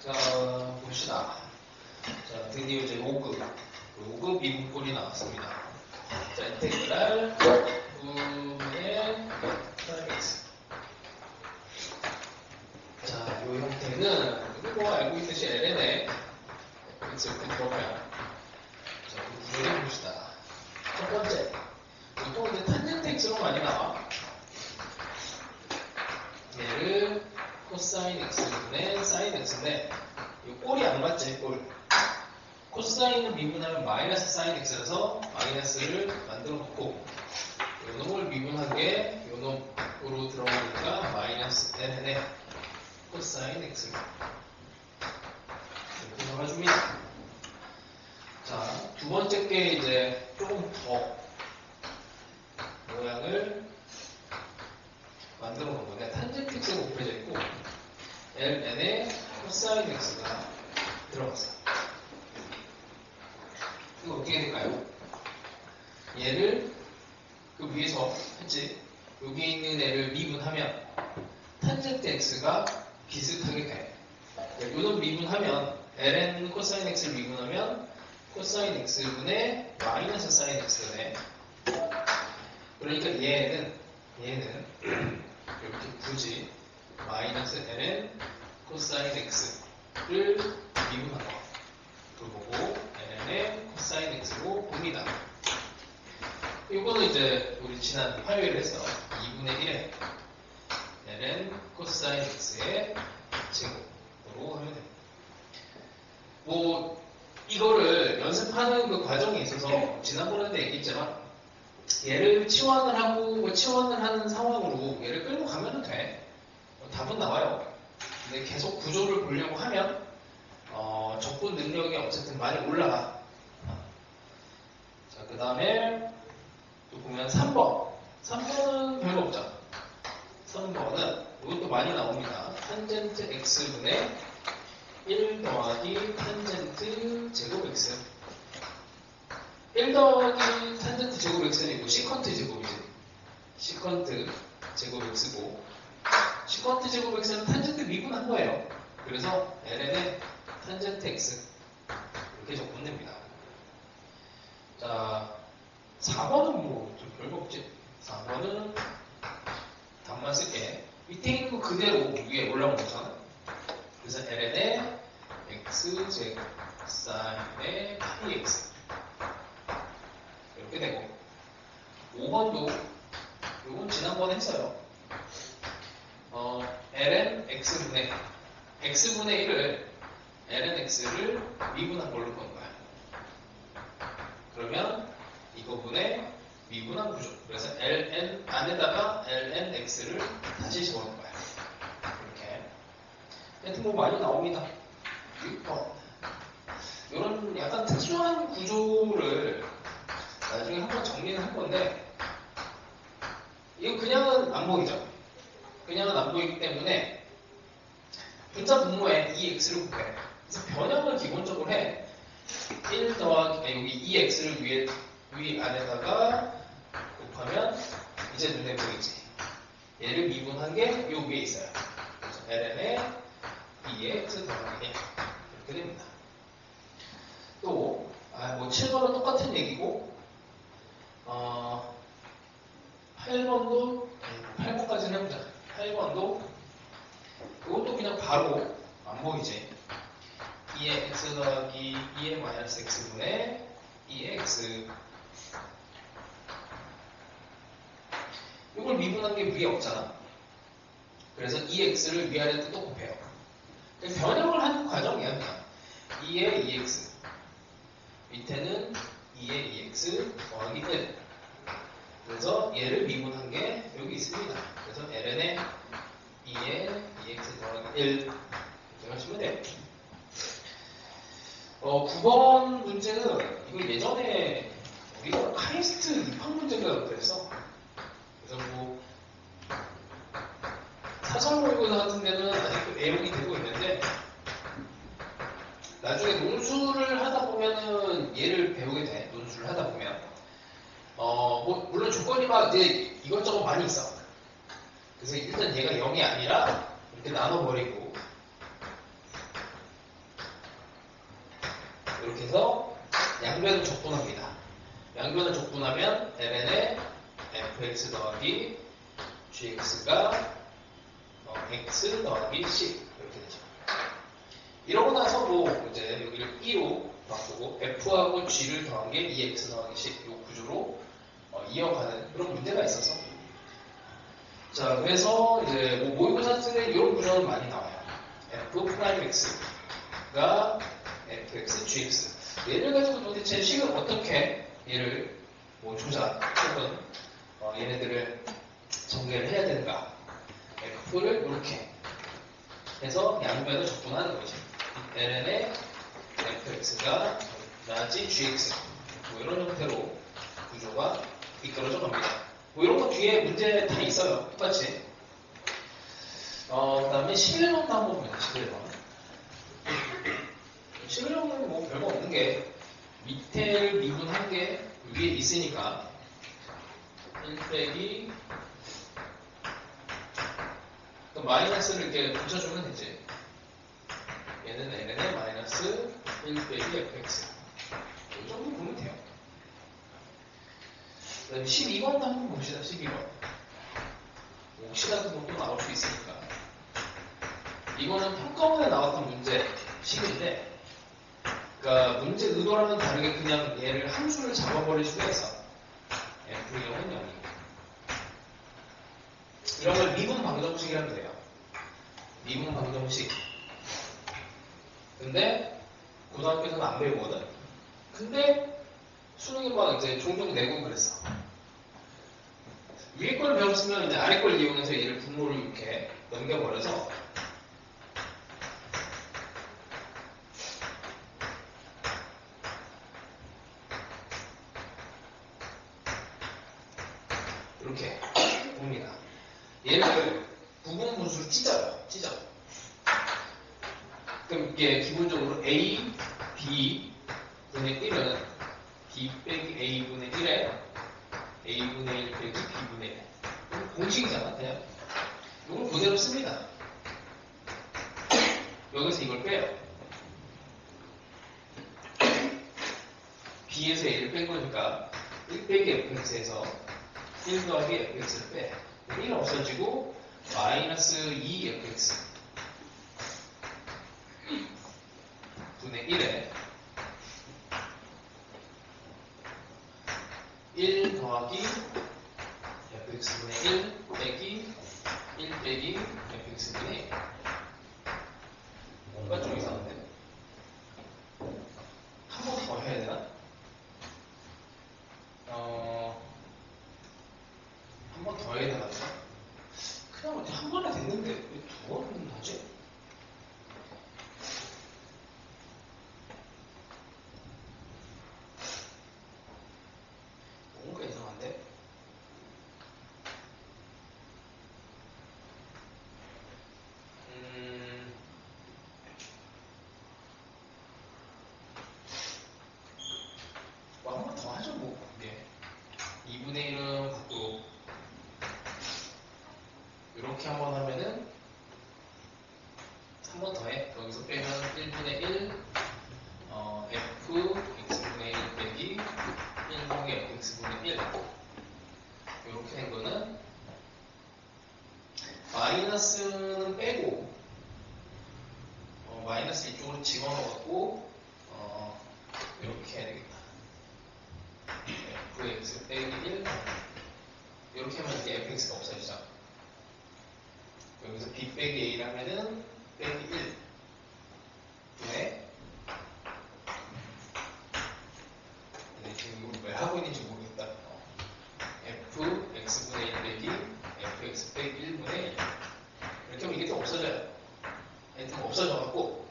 자, 봅시다. 자, 드디어 이제 5급 미분꼴이 나왔습니다. 자, 인테그랄 9의 x. 자, 이 형태는 우리 알고 있듯이 ln에 x 이렇게 들어가요. 자, 그 구조를 봅시다. 첫 번째, 보통 이제 탄젠트 x로 많이 나와. 얘를 코사인 x분의 사인 x인데 이 꼴이 안 맞지, 꼴. 코사인을 미분하면 마이너스 사인 x라서 마이너스를 만들어 놓고 요 놈을 미분한 게 요 놈으로 들어가니까 마이너스 ln에 코사인 x 이렇게 잡아줍니다. 자, 두 번째 게 이제 조금 더 모양을 만들어 놓은 건데 탄젠트 x가 곱해져 있고 ln에 코사인 x가 들어갔어요. 이거 어떻게 될까요? 얘를 그 위에서 했지. 여기 있는 애를 미분하면 탄젠트 x가 비슷하게 돼. 요놈 미분하면 ln 코사인 x를 미분하면 코사인 x분의 마이너스 사인 x가 돼. 그러니까 얘는 이렇게 굳이 마이너스 ln 코사인 x를 미분한 거. 그거 보고 ln의 코사인 x로 봅니다. 이거는 이제 우리 지난 화요일에 했어. 2분의 1에 ln 코사인 x의 제곱으로 하면 됩니다. 뭐 이거를 연습하는 그 과정에 있어서 지난번에도 얘기했지만 얘를 치환을 하고 치환을 하는 상황으로 얘를 끌고 가면 돼. 답은 나와요. 근데 계속 구조를 보려고 하면 접근 능력이 어쨌든 많이 올라가. 자, 그 다음에 또 보면 3번. 3번은 별로 없죠. 3번은 이것도 많이 나옵니다. 탄젠트 x분의 1 더하기 탄젠트 제곱 x. 1 더하기 탄젠트 제곱 x는 이거 시컨트 제곱이지. 시컨트 제곱 x고 시컨트 제곱 x는 탄젠트 미분한 거예요. 그래서 ln의 탄젠트 x 이렇게 적으면 됩니다. 자, 4번은 뭐 좀 별거 없지. 4번은 답만 쓸게. 밑에 있는 거 그대로 위에 올라온 거잖아. 그래서 ln의 x 제곱 사인의 px 이렇게 되고 5번도 요건 지난번에 했어요. ln x분의 1을 ln x를 미분한 걸로 본 거야. 그러면 이거분의 미분한 구조. 그래서 ln 안에다가 ln x를 다시 집어넣은 거야. 이렇게. 하여튼 뭐 많이 나옵니다. 6번. 이런 약간 특수한 구조를 나중에 한번 정리를 할 건데 이거 그냥은 안 보이죠? 그냥은 안 보이기 때문에 분자 분모에 이 x를 곱해. 그래서 변형을 기본적으로 해. 1 더하기 여기 2x를 위 안에다가 곱하면 이제 눈에 보이지. 얘를 미분한 게 요 위에 있어요. 그래서 ln의 2x 더하기 1 이렇게 됩니다. 또 뭐 7번은 똑같은 얘기고 8번까지는 해보자. 8번도 이것도 그냥 바로 안 보이지. 2의 x 더하기 2의 마이너스 x분의 2의 x. 이걸 미분한 게 위에 없잖아. 그래서 2x를 위아래로 또 곱해요. 변형을 하는 과정이야. 그냥 2의 2x 밑에는 2의 2x 더하기 1. 그래서 얘를 미분한 게 여기 있습니다. 그래서 ln의 2의 2x 더하기 1 이렇게 하시면 돼요. 9번 문제는 이거 예전에 우리가 카이스트 입학 문제가 그랬어. 그래서 뭐 사설 모의고사 같은 데는 아직도 애용이 되고 있는데 나중에 논술을 하다 보면은 얘를 배우게 돼. 논술을 하다 보면 뭐 물론 조건이 막 이제 이것저것 많이 있어. 그래서 일단 얘가 0이 아니라 이렇게 나눠버리고 이렇게 해서 양변을 적분합니다. 양변을 적분하면 ln의 fx 더하기 gx가 x 더하기 c 이렇게 되죠. 이러고 나서 뭐 이제 여기를 e로 바꾸고 f하고 g를 더한 게 2x 더하기 c 이 구조로 이어가는 그런 문제가 있어서 자 그래서 이제 뭐 모의고사들에 이런 구조는 많이 나와요. f 프라임 x가 fx gx 얘를 가지고 도대체 식을 어떻게 얘를 뭐 조작 혹은 얘네들을 전개를 해야 되는가 f를 이렇게 해서 양변을 적분하는 거지. ln의 fx가 라지 gx 뭐 이런 형태로 구조가 이끌어져 갑니다. 뭐 이런 거 뒤에 문제 다 있어요. 똑같이. 그 다음에 11번도 한번 보면 11번. 11번은 뭐 별거 없는 게 밑에를 미분한 게 위에 있으니까 1 빼기 또 마이너스를 이렇게 붙여주면 되지. 얘는 ln의 마이너스 1 빼기 fx 이 정도 보면 돼요. 그 다음에 12번도 한번 봅시다. 12번 혹시 같은 것도 나올 수 있으니까 이거는 평가원에 나왔던 문제 식인데 그러니까 문제 의도랑은 다르게 그냥 얘를 함수를 잡아버릴 수가 있어. F0은 0이고 이런 걸 미분 방정식이라고 해요. 미분 방정식. 근데 고등학교에서는 안 배우거든. 근데 수능에 막 이제 종종 내고 그랬어. 위에 걸 배웠으면 이제 아래 걸 이용해서 얘를 분모를 이렇게 넘겨버려서 이렇게 봅니다. 얘를 부분분수로 찢어요. 찢어. 그럼 이게 기본적으로 A, B 분의 1은 B 빼기 A분의 1에 A분의 1 빼기 B분의 1. 이건 공식이잖아. 그냥. 이걸 그대로 씁니다. 여기서 이걸 빼요. B에서 A를 뺀 거니까 1 빼기 fx에서 1 더하기 fx를 빼. 1 없어지고 마이너스 2fx 분의 1에 1 더하기 fx분의 1 빼기 1 빼기 fx분의 1. 뭔가 좀 이상한데? 한 번 더 해야 되나? 한 번 더 해야 되나? 그냥 한 번에 됐는데 왜 두 번은 하지? 뭔가 이상한데? 뭐 한 번 더 하죠 뭐. 예. 2분의 1은 밖으로 이렇게 한 번 하면은 한 번 더 해. 여기서 빼면 1분의 1 f x분의 1 빼기 1 더하기 fx분의 1 이렇게 된 거는 마이너스는 빼고 마이너스 이쪽으로 집어넣었고 이렇게 해야 되겠다. fx 빼기 1 이렇게 하면 이제 fx가 없어지죠. 여기서 b 빼기 a라면은 빼기 1 분의 지금 이걸 왜 하고 있는지 모르겠다. f x분의 1 빼기 fx 빼기 1분의 1 이렇게 하면 이게 또 없어져요. 하여튼 없어져갖고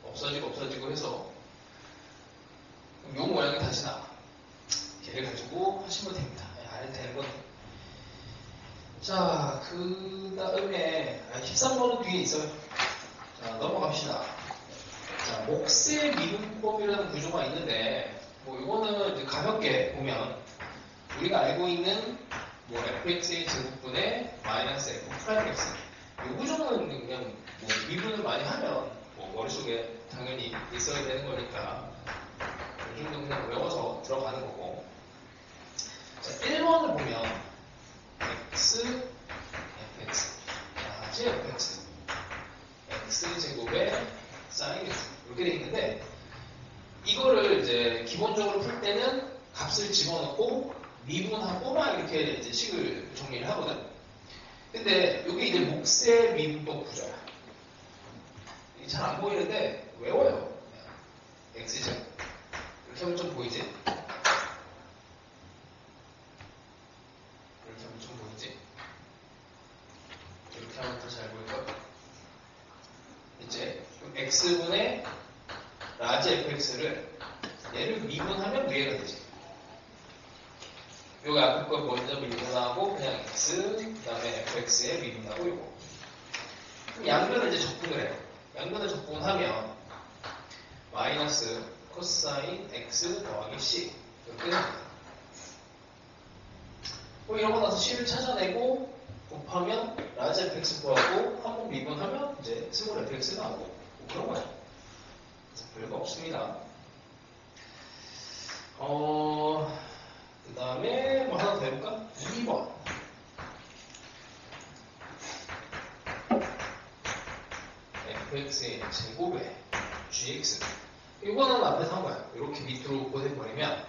없어지고 해서 요 모양이 다시 나와. 걔를 가지고 하시면 됩니다. 안 해도 되는 거네. 자, 그 다음에 13번은 뒤에 있어요. 자, 넘어갑시다. 자, 목세 미분법이라는 구조가 있는데 뭐 이거는 이제 가볍게 보면 우리가 알고 있는 뭐 fx의 제곱분의 마이너스 f 프라임 x 이 구조는 그냥 뭐 미분을 많이 하면 뭐 머릿속에 다 당연히 있어야 되는 거니까 이 정도 그냥 외워서 들어가는 거고. 자, 1번을 보면 x, fx, fx, x제곱에 sin x 이렇게 돼 있는데 이거를 이제 기본적으로 풀 때는 값을 집어넣고 미분하고 막 이렇게 이제 식을 정리를 하거든. 근데 이게 이제 몫의 미분법 구조야. 잘 안 보이는데 외워요. x제곱 이렇게 하면 좀 보이지? 이렇게 하면 좀 보이지? 이렇게 하면 더 잘 보일까? 이제 x분의 라지 fx를 얘를 미분하면 위에가 되지. 여기 앞에 거 먼저 미분하고 그냥 x 그 다음에 fx에 미분하고 이거. 그럼 양변을 이제 적분을 해요. 양변을 적분하면 마이너스 코사인 x 더하기 c 이렇게 됩니다. 이러고 나서 c를 찾아내고 곱하면 라지 fx 구하고 한번 미분하면 이제 스몰 fx가 나오고 그런 거죠. 그래서 별거 없습니다. 그 다음에 뭐 하나 더 해볼까? 2번. fx의 제곱에 gx. 이거는 앞에서 한 거야. 이렇게 밑으로 보내버리면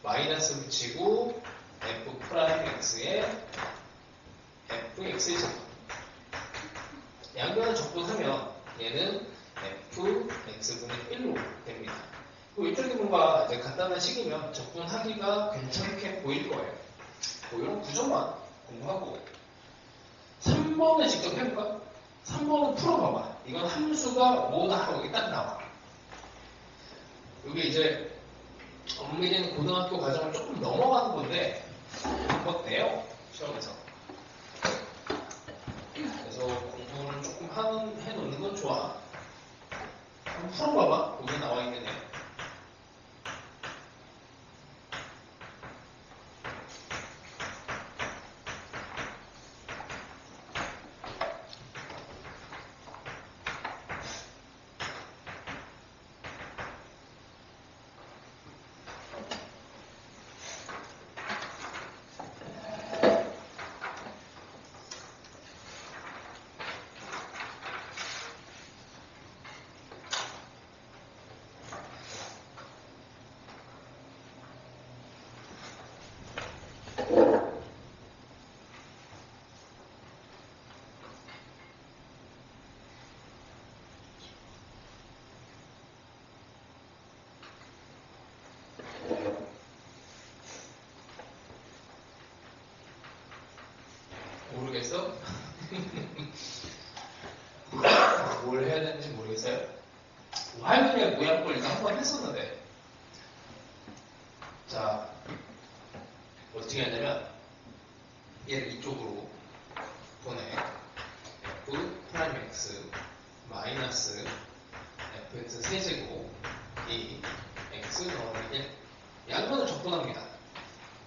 마이너스 붙이고 f 프라임 x에 fx의 제곱. 양변을 적분하면 얘는 fx분의 1로 됩니다. 이쪽이 뭔가 이제 간단한 식이면 적분하기가 괜찮게 보일 거예요. 이런 구조만 공부하고 3번을 직접 해볼까? 3번은 풀어봐봐. 이건 함수가 뭐다 하고 이게 딱 나와. 이게 이제 엄밀히는 고등학교 과정을 조금 넘어가는 건데 어때요? 시험에서. 그래서 공부를 조금 해놓는 건 좋아. 한번 풀어봐봐. 거기 나와 있는 애. 모르겠어? 뭘 해야 되는지 모르겠어요? 화면의 모양걸 이거 한번 했었는데. 자, 어떻게 하냐면 얘를 이쪽으로 보내. f 프라임 x 마이너스 fx 세제곱 이 x 더하기 1 양변을 적분합니다.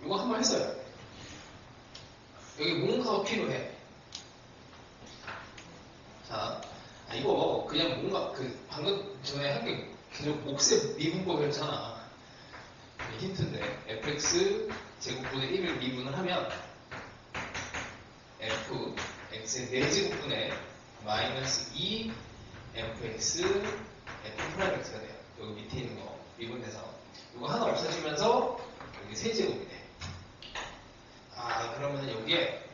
이거 한번 했어요. 여기 뭔가가 필요해. 자, 이거 그냥 뭔가 방금 전에 한 게 계속 몫의 미분법이었잖아. 힌트인데 fx 제곱분의 1을 미분을 하면 f x의 4제곱분의 마이너스 2 fx f 프라임 x가 돼요. 여기 밑에 있는 거 미분돼서 이거 하나 없어지면서 여기 3제곱이 돼. 그러면 여기에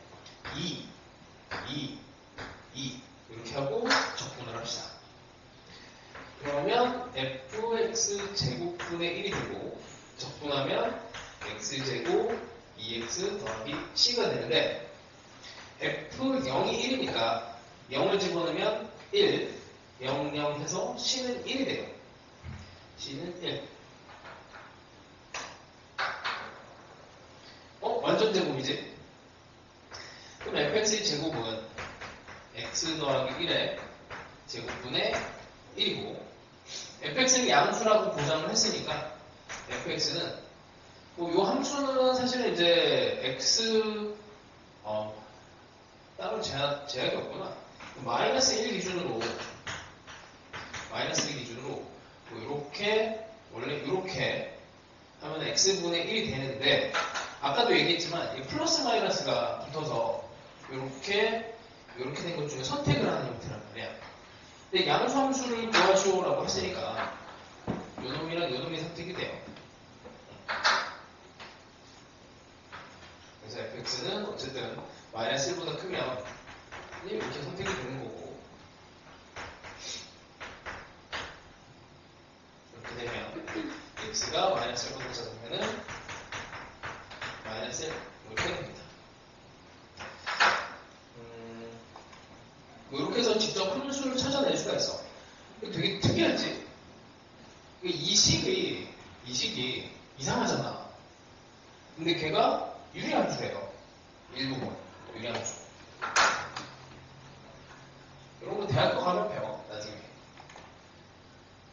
2 이렇게 하고 적분을 합시다. 그러면 fx 제곱분의 1이 되고 적분하면 x제곱 2x 더하기 c가 되는데 f0이 1이니까 0을 집어넣으면 1 0, 0 해서 c는 1이 돼요. c는 1. 완전 제곱이지? 그럼 fx의 제곱은 x 더하기 1의 제곱분의 1이고 fx는 양수라고 보장을 했으니까 fx는 이 함수는 사실은 이제 x 따로 제약이 없구나. 마이너스 1 기준으로 이렇게 원래 이렇게 하면 x분의 1이 되는데 아까도 얘기했지만 이 플러스 마이너스가 붙어서 이렇게 된 것 중에 선택을 하는 형태란 말이야. 근데 양수함수를 구하시오라고 했으니까 요놈이랑 요놈이 선택이 돼요. 그래서 fx는 어쨌든 마이너스 1보다 크면 이렇게 선택이 되는 거고 이렇게 되면 x가 마이너스 1보다 작으면은 마이너스 1 이렇게 됩니다. 이렇게 해서 직접 큰 수를 찾아낼 수가 있어. 되게 특이하지? 이 식이 이상하잖아. 근데 걔가 유리함수예요. 일부분 유리함수. 이런 거 대학교 가면 배워 나중에.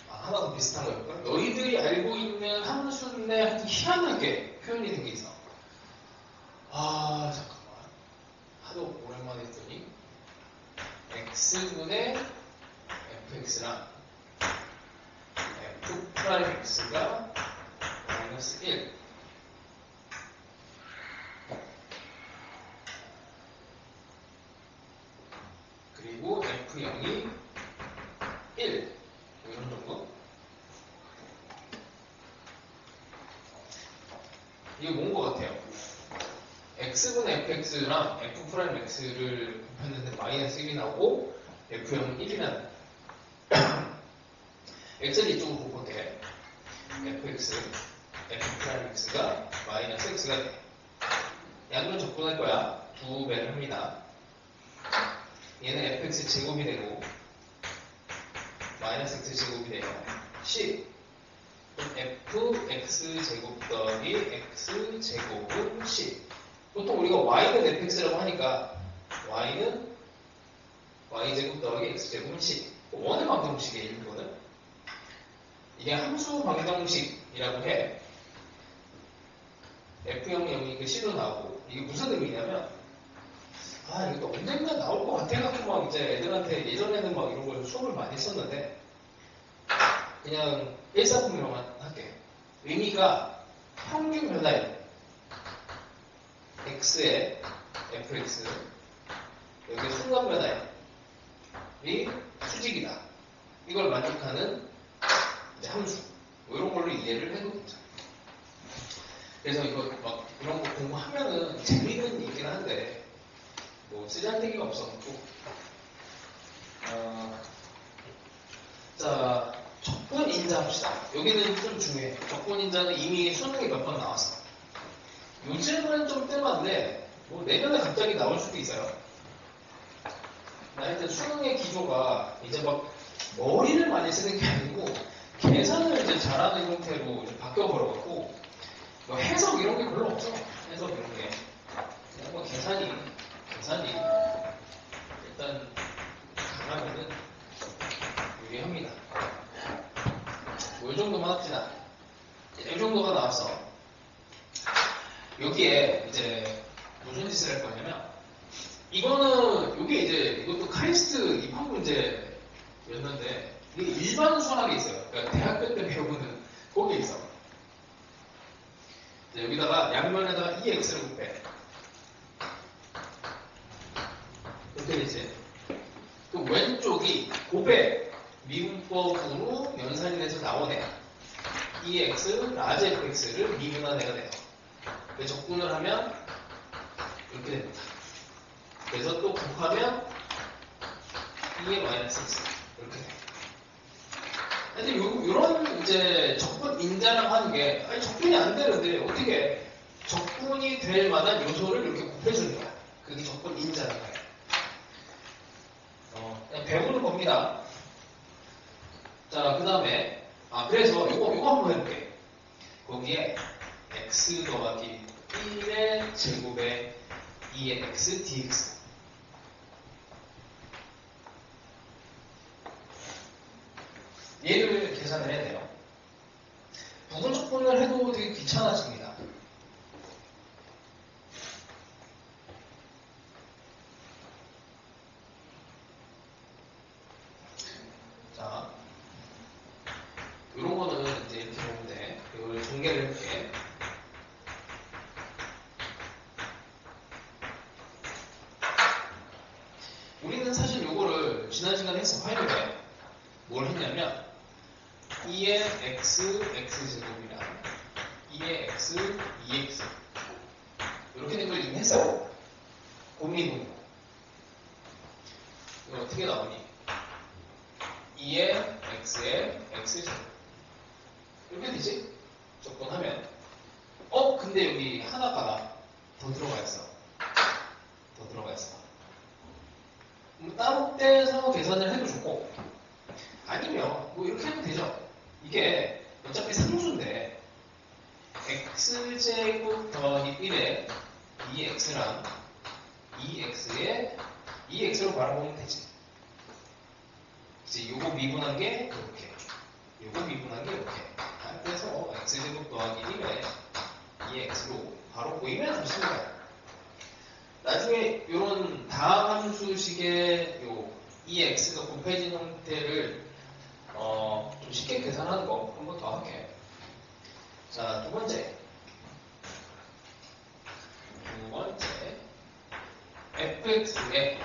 하나 더 비슷한 거 해볼까? 너희들이 알고 있는 함수인데 하여튼 희한하게 표현이 된 게 있어. 잠깐만. 하도 오랜만에 했더니 x분의 fx랑 f 프라임 x가 마이너스 1 그리고 f0이 1 이런 정도? 이게 뭔 것 같아요? x분의 fx랑 f 프라임 x를 곱했는데 마이너스 1이 나오고 f0은 1이라는 x를 이쪽으로 곱할게. fx, f 프라임 x가 마이너스 x가 돼. 양변 적분할 거야. 2배를 합니다. 얘는 fx 제곱이 되고 마이너스 x 제곱이 돼요. 10 fx 제곱 더하기 x 제곱은 10. 보통 우리가 y는 fx라고 하니까 y는 y제곱 더하기 x제곱은 10. 원의 방정식이에요. 이거는 이게 함수 방정식이라고 해. f0, 0이 그 10으로 나오고 이게 무슨 의미냐면 이거 언젠가 나올 것 같아갖고 막 이제 애들한테 예전에는 막 이런 걸 수업을 많이 했었는데 그냥 일사분명만 할게. 의미가 평균 변화율 x의 fx 여기 순간 변화율이 수직이다. 이걸 만족하는 이제 함수 이런 걸로 이해를 해도 괜찮아요. 그래서 이거 막 이런 거 공부하면은 재미는 있긴 한데 뭐 쓰잘데기가 없어갖고 자 적분 인자 합시다. 여기는 좀 중요해. 적분 인자는 이미 수능에 몇 번 나왔어. 요즘은 좀 뜸한데 뭐 내년에 갑자기 나올 수도 있어요. 하여튼 수능의 기조가 이제 막 머리를 많이 쓰는 게 아니고 계산을 이제 잘하는 형태로 이제 바뀌어버려갖고 뭐 해석 이런 게 별로 없어. 해석 이런 게 그냥 뭐 계산이 일단 강하면은 유리합니다. 뭐 이 정도만 합시다. 이 정도가 나왔어. 여기에 이제 무슨 짓을 할 거냐면 이거는 이게 이제 이것도 카이스트 입학 문제였는데 이게 일반 수학에 있어요. 그러니까 대학교 때 배우는 거기에 있어. 여기다가 양면에다가 2x를 곱해. 이렇게 되지. 그 왼쪽이 곱해 미분법으로 연산이 돼서 나오네. 2x 라지 fx를 미분한 애가 돼요. 적분을 하면 이렇게 됩니다. 그래서 또 곱하면 2의 마이너스 x 이렇게 돼요. 하여튼 요런 이제 적분 인자랑 하는 게 적분이 안 되는데 어떻게 적분이 될 만한 요소를 이렇게 곱해주는 거야. 그게 적분 인자라는 거예요. 그냥 배우는 겁니다. 자, 그 다음에 그래서 요거 한번 해볼게. 거기에 x 더하기 1의 제곱에 2의 x dx 얘를 계산을 해야 돼요. 부분 적분을 해도 되게 귀찮아집니다. 자, 이런 거는 연결을 해볼게. 우리는 사실 요거를 지난 시간에 했어. 화요일에 뭘 했냐면 2의 x, x제곱이랑 2의 x, 2x 이렇게 된 걸 이미 했어요. 곱미분 이거 어떻게 나오니? 2의 x의 x제곱 이렇게 되지? 적분하면 근데 여기 하나가 더 들어가 있어. 더 들어가 있어. 따로 떼서 계산을 해도 좋고 아니면 뭐 이렇게 하면 되죠. 이게 어차피 상수인데 x제곱 더하기 1에 2x랑 2x에 2x로 바라보면 되지. 이제 요거 미분한 게 이렇게 요거 미분한 게 이렇게 그래서 x제곱 더하기 1에 2x로 바로 보이면 좋습니다. 나중에 이런 다음 함수식의 요 2x가 곱해진 형태를 좀 쉽게 계산하는 거 한 번 더 할게. 자, 두 번째 fx에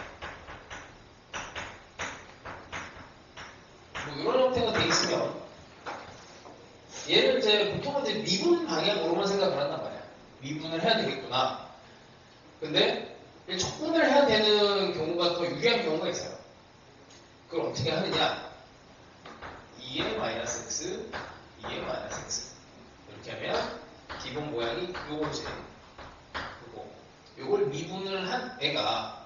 뭐 이런 형태가 돼 있으면 얘를 이제 보통은 이제 미분 방향으로만 생각을 한단 말이야. 미분을 해야 되겠구나. 근데 적분을 해야 되는 경우가 더 유리한 경우가 있어요. 그걸 어떻게 하느냐? 2의 마이너스 x, 2의 마이너스 x 이렇게 하면 기본 모양이 요거지. 요걸 미분을 한 애가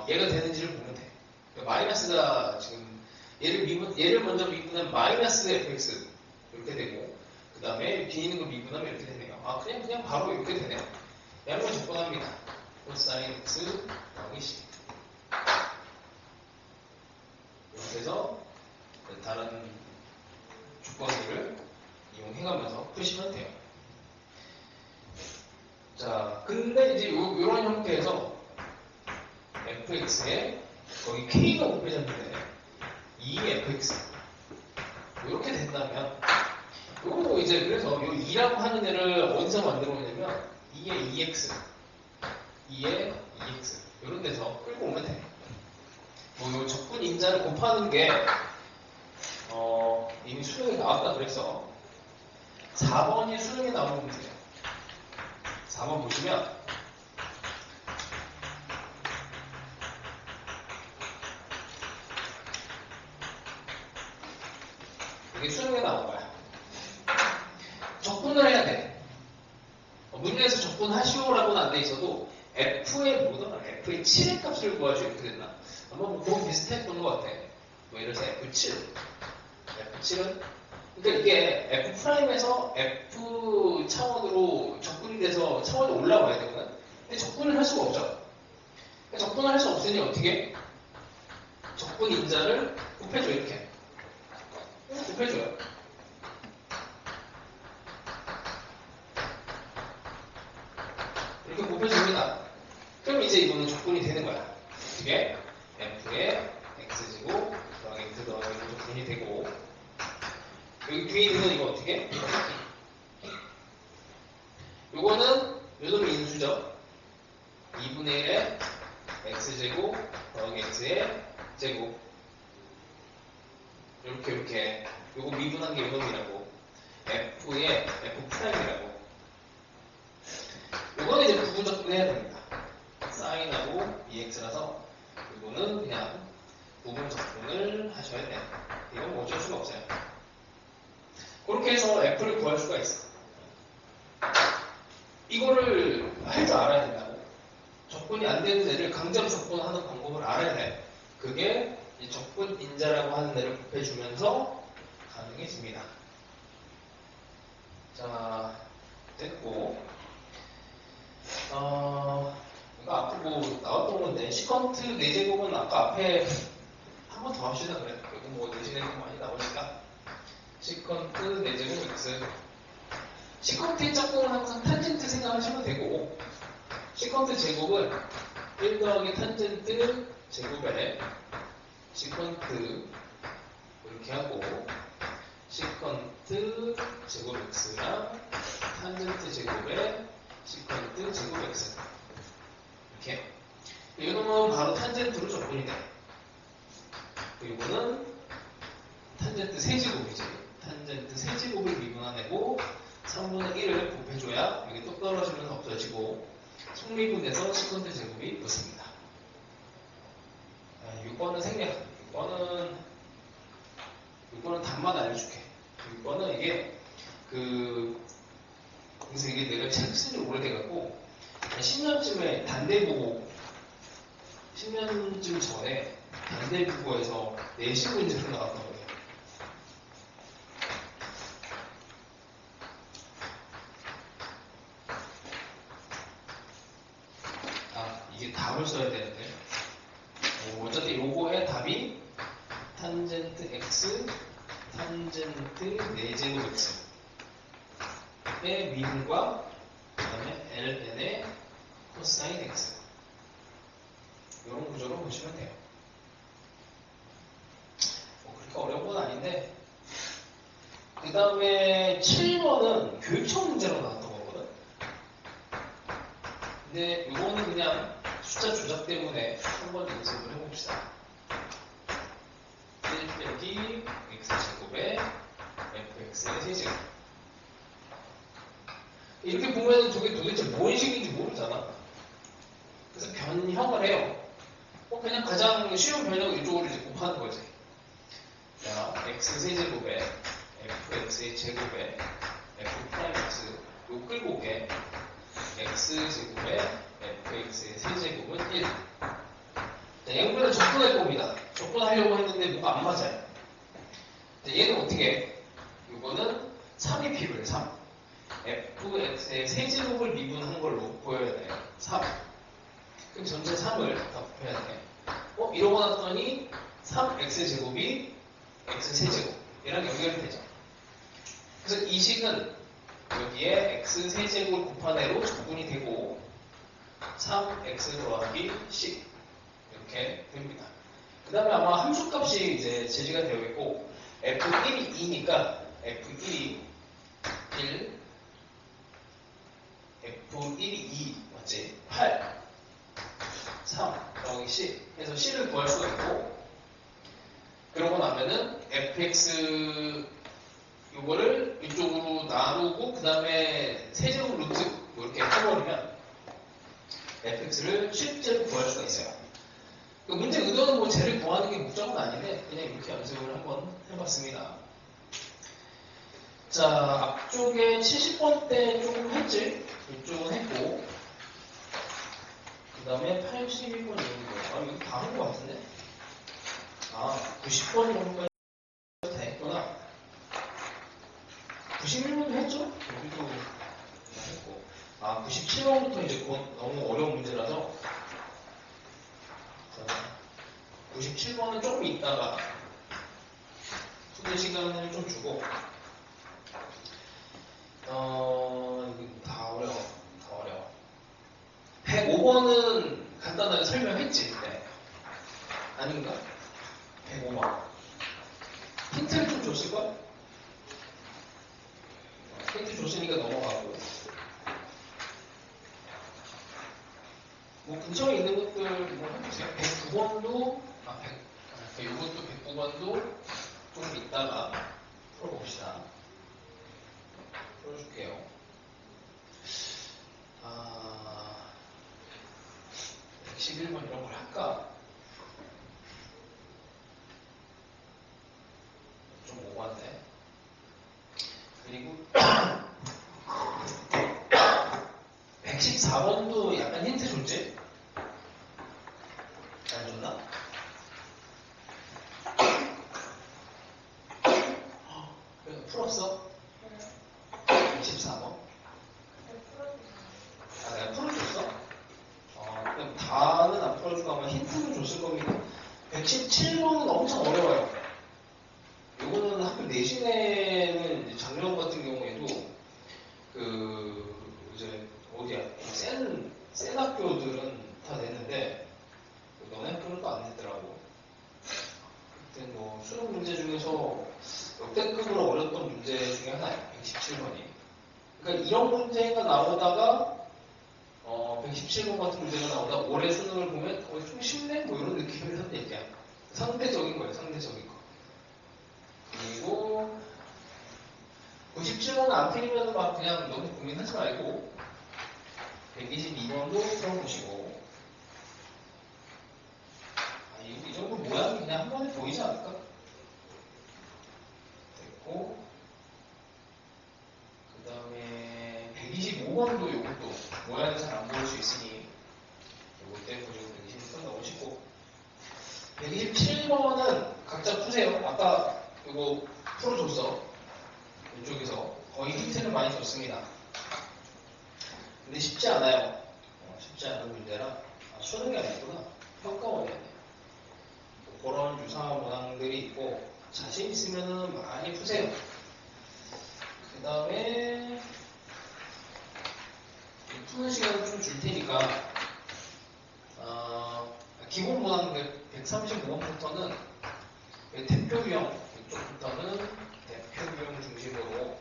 얘가 되는지를 보면 돼. 그러니까 마이너스가 지금 얘를 먼저 미분하면 마이너스 fx 이렇게 되고 그 다음에 뒤에 있는 거 미분하면 이렇게 되네요. 그냥 바로 이렇게 되네요. 양을 적분합니다. 코사인 x 더하기 c 이렇게 해서 다른 조건들을 이용해가면서 푸시면 돼요. 자, 근데 이제 요런 형태에서 fx에 거기 k가 곱해졌는데 2fx 이렇게 된다면 요거 이제 그래서 요 2라고 하는 애를 어디서 만들어 오냐면 2의 2x 2의 2x 이런 데서 끌고 오면 돼. 뭐 요 적분 인자를 곱하는 게 이미 수능에 나왔다 그랬어. 4번이 수능에 나오는 문제예요. 4번 보시면 이게 수능에 나온 거야. 적분을 해야 돼. 문제에서 적분하시오라고는 안 돼 있어도 f의 뭐더라? f의 7의 값을 구하죠. 이렇게 됐나? 아마 뭐 거의 비슷했던 것 같아. 뭐 예를 들어서 f7 F7은 그러니까 이게 F'에서 F 차원으로 적분이 돼서 차원이 올라와야 되거든. 근데 적분을 할 수가 없죠. 그러니까 적분을 할 수 없으니 어떻게? 적분 인자를 곱해줘 이렇게. 곱해줘요. 이렇게 곱해줍니다. 그럼 이제 이거는 적분이 되는 거야. 어떻게? F의 X제곱 더하기 X 더하기 적분이 되고 여기 뒤에 있는 건 이거 어떻게? 요거는 요놈이 인수죠. 2분의 1의 x제곱 더하기 x의 제곱 이렇게 요거 미분한 게 요놈이라고 f의 f'이라고 요거는 이제 부분적분 해야 됩니다. 사인하고 2x라서 요거는 그냥 부분적분을 하셔야 돼요. 이건 뭐 어쩔 수가 없어요. 그렇게 해서 f를 구할 수가 있어. 이거를 할 줄 알아야 된다고. 적분이 안 되는 애를 강제로 적분하는 방법을 알아야 돼. 그게 이 적분 인자라고 하는 애를 곱해주면서 가능해집니다. 자, 됐고. 이거 아까 뭐 나왔던 건데, 시컨트 4제곱은 아까 앞에 한 번 더 합시다 그래. 이거 뭐 대신에 많이 나오니까. 시컨트 4제곱 x. 시컨트의 짝꿍은 항상 탄젠트 생각하시면 되고, 시컨트 제곱은 1 더하기 탄젠트 제곱에 시컨트 이렇게 하고, 시컨트 탄젠트 제곱 x랑 탄젠트 제곱의 시컨트 제곱 x. 이렇게. 이거는 바로 탄젠트로 접근이 돼. 그리고는 탄젠트 세제곱이지. 탄젠트 세제곱을 미분하내고 3분의 1을 곱해줘야 이게 똑 떨어지면 없어지고 속미분에서 시컨트 제곱이 붙습니다. 6번은 생략. 6번은 답만 알려줄게. 6번은 이게 그래서 이게 내가 책 쓴지 오래돼갖고 10년쯤에 단대국어 10년쯤 전에 단대국어에서 내신 문제로 나왔던 거예요. 이게 답을 써야 되는데 어차피 요거의 답이 탄젠트 x 탄젠트 4제곱 x의 미분과 그 다음에 ln의 코사인 x 이런 구조로 보시면 돼요. 그렇게 어려운 건 아닌데 그 다음에 7번은 교육청 문제로 나왔던 거거든. 근데 이거는 그냥 숫자 조작 때문에 한번 연습을 해봅시다. 1 빼기 x제곱에 fx의 세제곱. 이렇게 보면 저게 도대체 뭔 식인지 모르잖아. 그래서 변형을 해요. 그냥 가장 쉬운 변형은 이쪽으로 이제 곱하는 거지. 자, x세제곱에 fx의 제곱에 f 프라임 x 요 끌고 오게 x제곱에 fx의 세제곱은 1. 자, 얘보다 접근할 겁니다. 접근하려고 했는데 뭐가 안 맞아요. 자, 얘는 어떻게 해? 이거는 3이 필요해. 3. fx의 세제곱을 미분한 걸로 보여야 돼요. 3. 그럼 전체 3을 다 곱해야 돼. 이러고 났더니 3x제곱이 x세제곱 이랑 연결이 되죠. 그래서 이 식은 여기에 x세제곱을 곱한 애로 적분이 되고 3x 더하기 10 이렇게 됩니다. 그 다음에 아마 함수값이 이제 제시가 되어 있고 f1이 2니까 f1이 1 f1이 2 맞지? 8 3 더하기 10 해서 c를 구할 수가 있고 그러고 나면은 fx 요거를 이쪽으로 나누고 그 다음에 세제곱 루트 이렇게 해버리면 fx를 실제로 구할 수가 있어요. 그 문제 의도는 뭐 쟤를 구하는 게 목적은 아닌데 그냥 이렇게 연습을 한번 해봤습니다. 자, 앞쪽에 70번 때 조금 했지? 이쪽은 했고 그 다음에 82번 정도. 이거 다 한 것 같은데? 90번 정도까지 다 했구나. 91번도 했죠? 여기도 했고. 97번부터 이제 너무 어려운 문제라서 97번은 조금 있다가 소개 시간을 좀 주고 이거 다 어려워. 105번은 간단하게 설명했지 그때. 아닌가? 105번 힌트를 좀 줬을걸? 힌트 줬으니까 넘어가고 뭐 근처에 있는 것들 뭐 해보세요. 109번도 이것도 109번도 좀 이따가 풀어봅시다. 풀어줄게요. 111번 이런 걸 할까? 좀 오반데. 그리고 114번도 약간 힌트 줬지? 안 줬나? 풀었어? 114번? 내가 풀어줬어? 그럼 다는 안 풀어주고 아마 힌트는 줬을 겁니다. 117번은 엄청 어려워요. 요거는 학교 내신에는 이제 작년 같은 경우에도 이제 어디야? 센 학교들은 다 냈는데 너네 학교는 또 안 냈더라고. 그때 뭐 수능 문제 중에서 역대급으로 어렸던 문제 문제 중에 하나예요. 117번이. 그러니까 이런 문제가 나오다가 117번 같은 문제가 나오다 올해 수능을 보면 좀 쉽네? 뭐 이런 느낌을 한다 얘기야. 상대적인 거예요. 상대적인 거. 그리고 97번은 안 틀리면 막 그냥 너무 고민하지 말고 122번도 풀어보시고 이 정도 모양이 그냥 한 번에 보이지 않을까? 됐고 그 다음에 125번도 이것도 모양이 잘 안 보일 수 있으니 이것 때문에 보시고 126번 넣으시고 127번은 각자 푸세요. 아까 이거 풀어줬어. 이쪽에서 거의 힌트를 많이 줬습니다. 근데 쉽지 않아요. 쉽지 않은 문제라 수능이 아니구나. 평가원이었네. 그런 유사한 문항들이 있고 자신 있으면 많이 푸세요. 그 다음에 푸는 시간을 좀 줄 테니까 기본 문항들 135번부터는 대표 유형 이쪽부터는 대표 유형 중심으로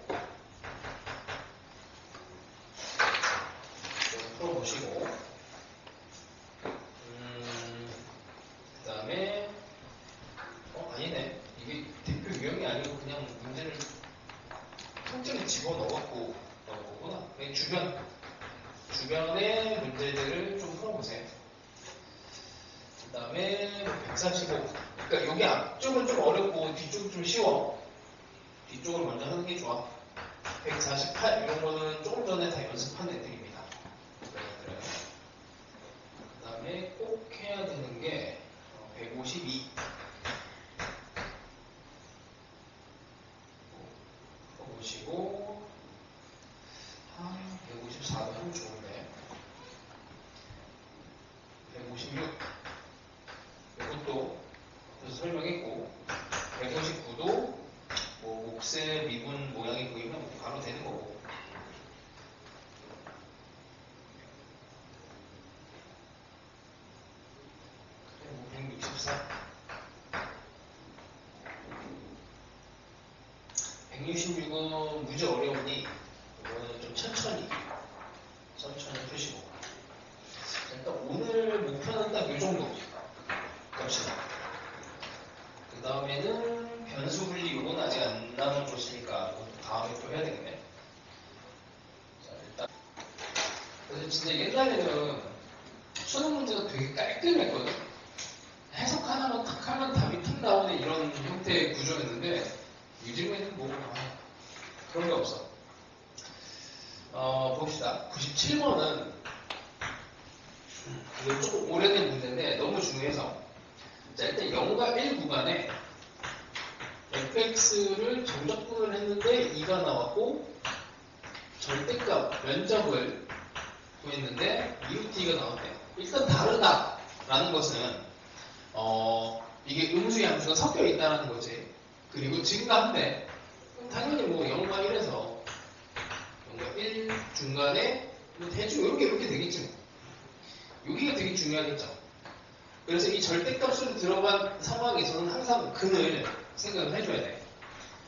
좀 풀어보시고 그 다음에 아니네. 이게 대표 유형이 아니고 그냥 문제를 통째로 집어넣었고 넣은 거구나. 주변의 문제들을 좀 풀어보세요. 그 다음에 145. 그러니까 여기 앞쪽은 좀 어렵고 뒤쪽은 좀 쉬워. 뒤쪽을 먼저 하는 게 좋아. 148 이런 거는 조금 전에 다 연습한 애들입니다. 그 다음에 꼭 해야 되는 게 152. 보시고 154도 참 좋은데 156 이것도 그래서 설명했고 159도 뭐 목세 미분 모양이 보이면 바로 되는 거고 그리고 164 166은 무지 어려우니 이거는 좀 천천히 푸시고 일단 오늘 목표는 딱 이 정도 갑시다. 그 다음에는 변수 분리 이건 아직 안 나눠줬으니까 다음에 또 해야 되겠네. 자, 일단 그래서 진짜 옛날에는 수능 문제가 되게 깔끔했거든. 해석 하나만 탁 하면 답이 탁 나오는 이런 형태의 구조였는데 요즘에는 뭐 그런 게 없어. 봅시다. 97번은 이거 조금 오래된 문제인데 너무 중요해서 자, 일단 0과 1 구간에 fx를 정적분을 했는데 2가 나왔고 절대값 면적을 구했는데 UT가 나왔대요. 일단 다르다라는 것은 이게 음수 양수가 섞여 있다는 거지. 그리고 증가한대. 그럼 당연히 뭐 0과 1에서 0과 1 중간에 뭐 대충 이렇게 되겠지 뭐. 여기가 되게 중요하겠죠. 그래서 이 절대값으로 들어간 상황에서는 항상 근을 생각을 해줘야 돼.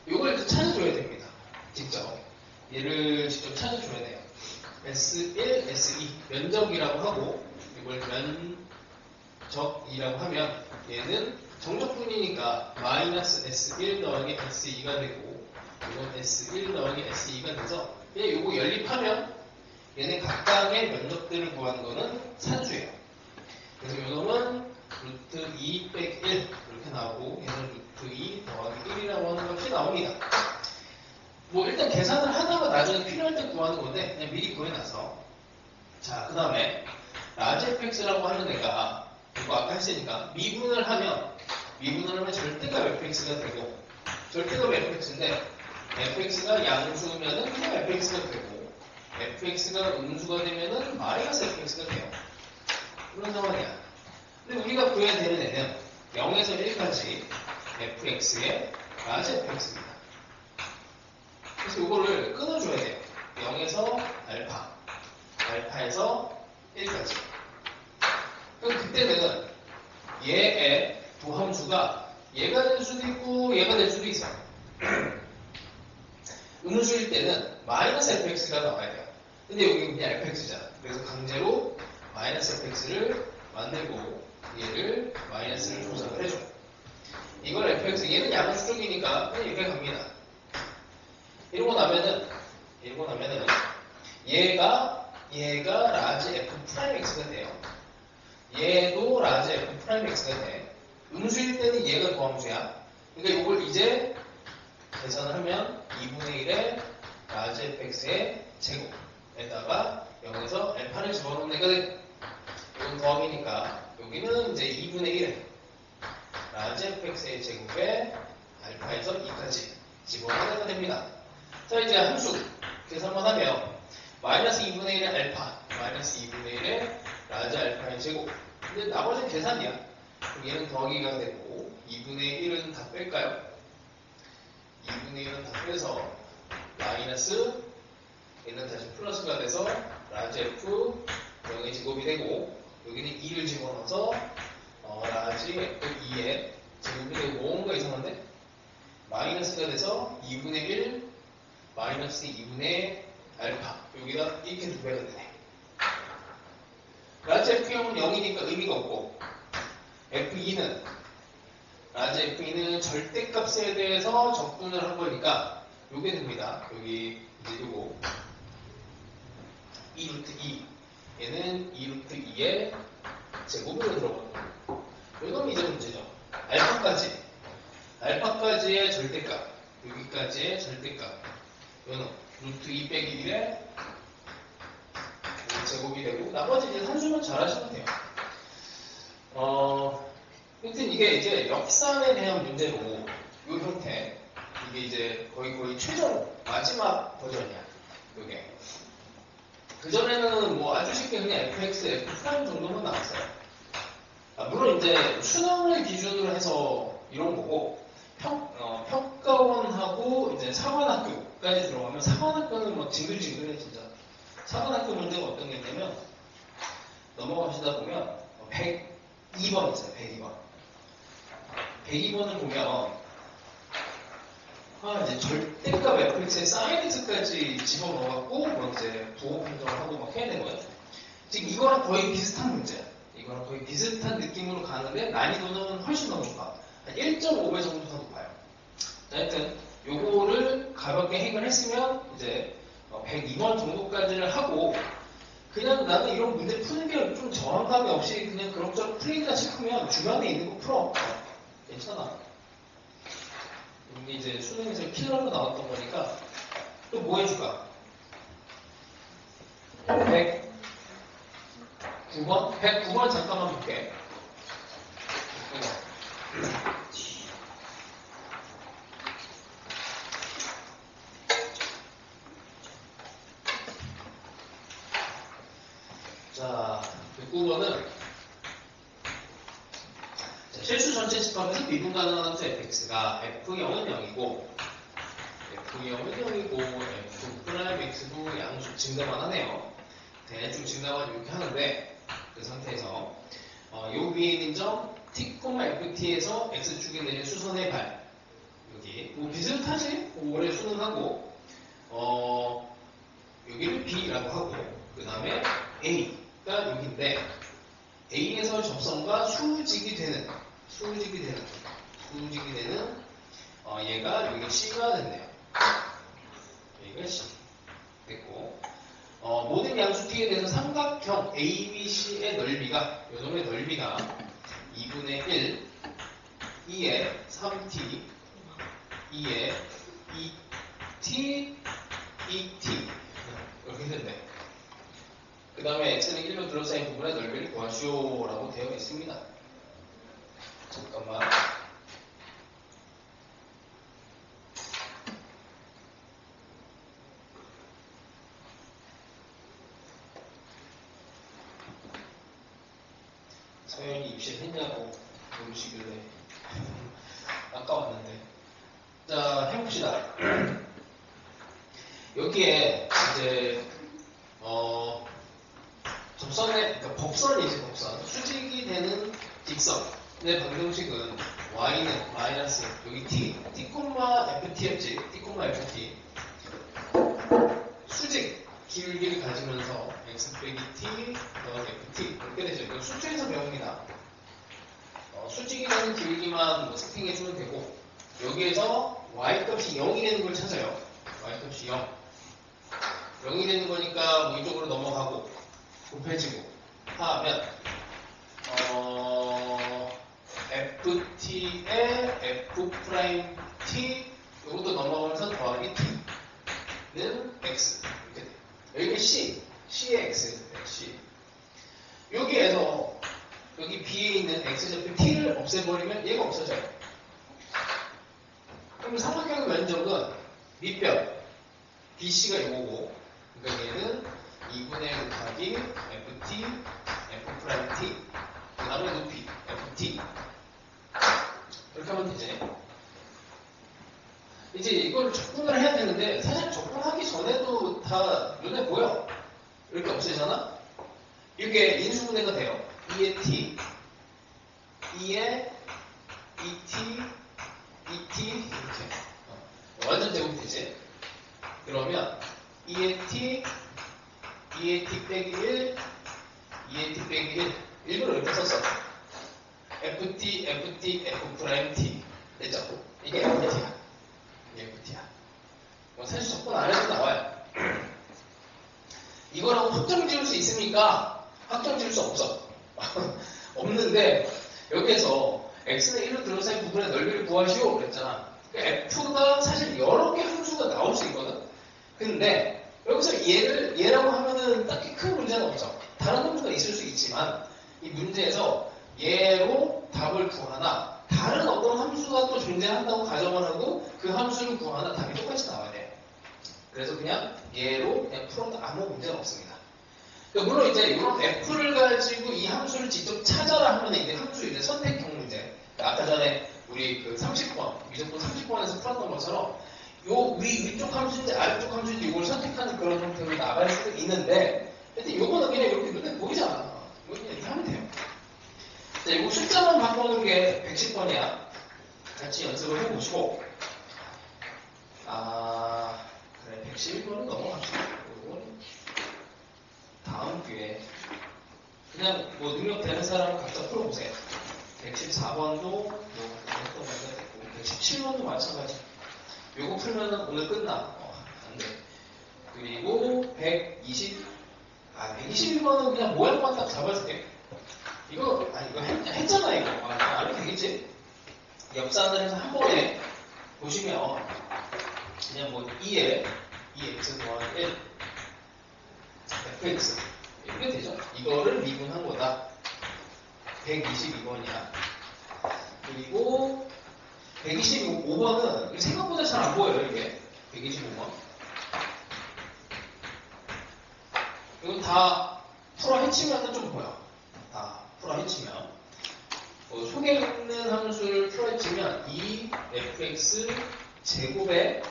이걸 이제 찾아줘야 됩니다. 직접. 얘를 직접 찾아줘야 돼요. S1, S2 면적이라고 하고 이걸 면적이라고 하면 얘는 정적분이니까 마이너스 S1 더하기 S2가 되고 이건 S1 더하기 S2가 돼서 그냥 이거 연립하면 얘네 각각의 면적들을 구하는 거는 산수예요. 그래서 이놈은 루트 2 빼기 1 이렇게 나오고 얘는 루트 2 더하기 1이라고 하는 것이 나옵니다. 뭐 일단 계산을 하다가 나중에 필요할 때 구하는 건데 그냥 미리 구해놔서 자, 그 다음에 라지 fx라고 하는 애가 이거 아까 했으니까 미분을 하면 절대값 fx가 되고 절대값 fx인데 fx가 양수면은 그냥 fx가 되고 fx가 음수가 되면은 마이너스 fx가 돼요. 그런 상황이야. 근데 우리가 구해야 되는 애는 0에서 1까지 fx의 라지 fx입니다. 그래서 이거를 끊어줘야 돼요. 0에서 알파에서 1까지. 그럼 그때는 얘의 도함수가 얘가 될 수도 있고 얘가 될 수도 있어요. 음수일 때는 마이너스 fx가 나와야 돼요. 근데 여기 그냥 fx잖아. 그래서 강제로 마이너스 fx를 만들고 얘를 마이너스를 조작을 해줘. 이걸 fx, 얘는 양은 수적이니까 그냥 이렇게 갑니다. 이러고 나면은 얘가 라지 f 프라임 x가 돼요. 얘도 라지 f 프라임 x가 돼. 음수일 때는 얘가 도함수야. 그러니까 이걸 이제 계산을 하면 2분의 1의 라지 fx의 제곱에다가 0에서 알파를 집어넣으면 애가 돼. 이건 더하기니까 여기는 이제 2분의 1의 라지 fx의 제곱에 알파에서 2까지 집어넣으면 애가 됩니다. 자, 이제 함수 계산만 하면 마이너스 2분의 1의 알파, 마이너스 2분의 1의 라지 알파의 제곱. 근데 나머지는 계산이야. 그럼 얘는 더하기가 되고 2분의 1은 다 뺄까요? 2분의 1은 다 빼서 마이너스 얘는 다시 플러스가 돼서 라지 f 0의 제곱이 되고 여기는 2를 집어넣어서 라지 f 2의 제곱이 되고 뭔가 이상한데? 마이너스가 돼서 2분의 1 마이너스 2분의 알파 여기가 이렇게 두 배가 되네. 라지 f0은 0이니까 의미가 없고 f2는 라지 f2는 절대값에 대해서 적분을 한 거니까 요게 됩니다. 여기 이제 요거 2루트 2 얘는 2루트 2의 제곱으로 들어가는 거예요. 이건 이제 문제죠. 알파까지의 절대값 여기까지의 절대값 요는 루트 2 빼기 1의 제곱이 되고 나머지 이제 산수만 잘 하시면 돼요. 하여튼 이게 이제 역산에 대한 문제로 이 형태 이게 이제 거의 최종 마지막 버전이야. 이게 그전에는 뭐 아주 쉽게 그냥 fx, f' 정도만 나왔어요. 물론 이제 수능을 기준으로 해서 이런 거고 평가원하고 이제 사관학교까지 들어가면 사관학교는 뭐 징글징글해 진짜. 사관학교 문제가 어떤 게 있냐면 넘어가시다 보면 102번 있어요. 102번. 102번을 보면 이제 절대값 fx의 사인x까지 집어넣어갖고 뭐 이제 부호 판정을 하고 막 해야 되거든요. 지금 이거랑 거의 비슷한 문제야. 이거랑 거의 비슷한 느낌으로 가는데 난이도는 훨씬 더 높아. 한 1.5배 정도 더 높아요. 자, 하여튼 요거를 가볍게 해결했으면 이제 102번 정도까지를 하고 그냥 나는 이런 문제 푸는 게 좀 저항감이 없이 그냥 그럭저럭 풀리다 싶으면 주변에 있는 거 풀어. 괜찮아. 이게 이제 수능에서 킬러로 나왔던 거니까 또 뭐 해줄까? 109번? 109번 잠깐만 볼게. 자, 109번은 실수 전체 집합에서 미분 가능한 함수 fx가 f0은 0이고 f0은 0이고 f'x도 양수 증가만 하네요. 대충 증가만 이렇게 하는데 그 상태에서 요 위에 있는 점 t, ft에서 x축이 내린 수선의 발 여기 뭐 비슷하지? 올해 수능하고 여기를 b라고 하고 그 다음에 a가 여기인데 a에서 접선과 수직이 되는 얘가 여기 c가 됐네요. 여기가 c 됐고 모든 양수 t에 대해서 삼각형 ABC의 넓이가 요놈의 넓이가 2분의 1 2의 3t 2의 2t 2t 이렇게 됐네. 그 다음에 x는 1로 둘러싸인 부분의 넓이를 구하시오라고 되어 있습니다. 잠깐만. 서연이 입실했냐고 물으시길래 아까 왔는데. 자, 해봅시다. 여기에 이제 접선의 그러니까 법선이지 법선 수직이 되는 직선의 방정식은 y는 마이너스 여기 t, t, ft였지 t, ft 수직 기울기를 가지면서 x 빼기 t 더하기 ft 이렇게 되죠. 이거 수초에서 배웁니다. 수직이 되는 기울기만 뭐 세팅해주면 되고 여기에서 y값이 0이 되는 걸 찾아요. y값이 0. 0이 되는 거니까 뭐 이쪽으로 넘어가고 곱해지고 하면 ft의 f't 이것도 넘어가면서 더하기 t는 x 이렇게 돼요. 여기 c의 x c 여기에서 여기 b에 있는 x좌표 t를 없애버리면 얘가 없어져요. 그럼 삼각형의 면적은 밑변 bc가 이거고 그러니까 얘는 2분의 1 곱하기 ft f't 그 다음에 높이 ft 이렇게 하면 되지. 이제 이걸 적분을 해야 되는데 사실 적분하기 전에도 다 눈에 보여. 이렇게 없애잖아? 이게 인수분해가 돼요. 2의 t, 2의 2t, 2t 이렇게 완전 제곱이 되지. 그러면 2의 t, 2의 t 빼기 1, 2의 t 빼기 1 일부러 이렇게 썼어. ft, ft, f't 됐죠? 이게 ft야. 이게 ft야. 사실 적분 안 해도 나와요. 이거라고 확정 지을 수 있습니까? 확정 지을 수 없어. 없는데 여기에서 x는 1로 들어서의 부분의 넓이를 구하시오 그랬잖아. 그러니까 f가 사실 여러 개 함수가 나올 수 있거든. 근데 여기서 얘라고 하면은 딱히 큰 문제는 없죠. 다른 함수가 있을 수 있지만 이 문제에서 얘로 답을 구하나 다른 어떤 함수가 또 존재한다고 가정을 하고 그 함수를 구하나 답이 똑같이 나와야 돼. 그래서 그냥 얘로 그냥 풀어도 아무 문제는 없습니다. 그러니까 물론 이제 이런 f를 가지고 이 함수를 직접 찾아라 하면 이제 함수 이제 선택형 문제. 그러니까 아까 전에 우리 그 30번 미적분 30번에서 풀었던 것처럼 우리 위쪽 함수인지 아래쪽 함수인지 이걸 선택하는 그런 형태로 나갈 수도 있는데 근데 이거는 그냥 이렇게 눈에 보이잖아. 이거 그냥 이렇게 하면 돼요. 자, 이거 숫자만 바꾸는 게 110번이야. 같이 연습을 해보시고 그래 111번은 넘어갑시다. 이건 다음 기회에 그냥 뭐 능력 되는 사람은 각자 풀어보세요. 114번도 뭐 했던 거가 됐고 117번도 마찬가지. 요거 풀면은 오늘 끝나. 안 돼. 그리고 121번은 그냥 모양만 딱 잡아줄게. 이거 했잖아, 이거. 안 해도 되겠지? 역산을 해서 한 번에 보시면, 그냥 뭐 2에 2x 더하기 1, fx. 이렇게 되죠? 이거를 미분한 거다. 122번이야. 그리고 125번은 생각보다 잘 안 보여요, 이게. 125번. 이건 다 풀어 헤치면 좀 보여. 다 풀어 헤치면. 속에 있는 함수를 풀어 헤치면 2fx 제곱에